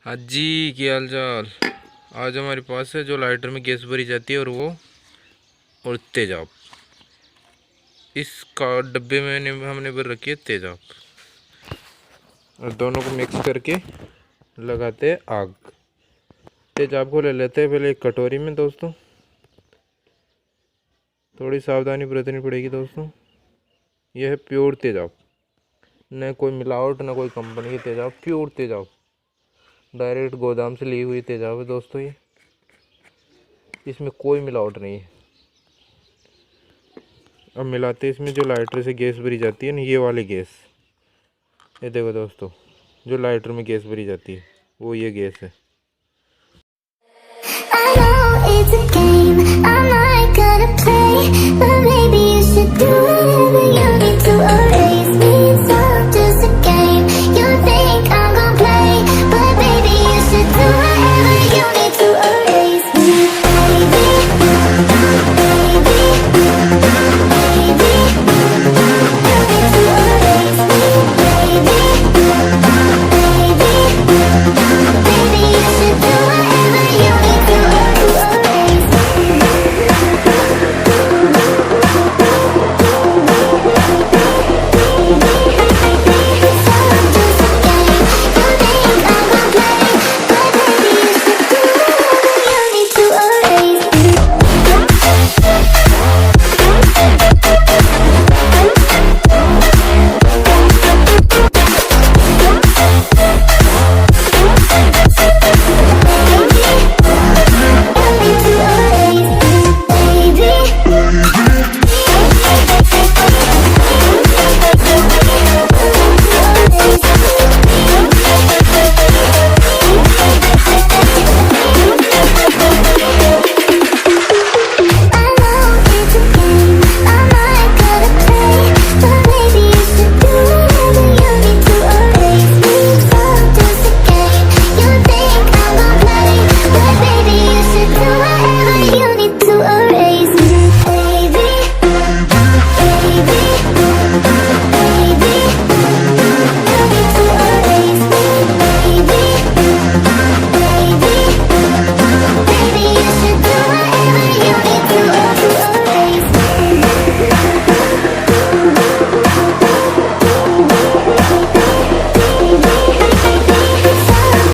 हाँ जी, क्या हाल चाल। आज हमारे पास है जो लाइटर में गैस भरी जाती है और तेजाब। इस का डब्बे में हमने भर रखी है तेजाब, और दोनों को मिक्स करके लगाते हैं आग। तेजाब को ले लेते हैं पहले एक कटोरी में दोस्तों। थोड़ी सावधानी बरतनी पड़ेगी दोस्तों। यह है प्योर तेजाब, न कोई मिलावट न कोई कंपनी की तेजाब, प्योर तेजाब, डायरेक्ट गोदाम से ली हुई तेजाब है दोस्तों। ये इसमें कोई मिलावट नहीं है। अब मिलाते हैं इसमें जो लाइटर से गैस भरी जाती है ना, ये वाली गैस। ये देखो दोस्तों, जो लाइटर में गैस भरी जाती है वो ये गैस है। I know it's a game I'm not gonna play, but maybe you should do whatever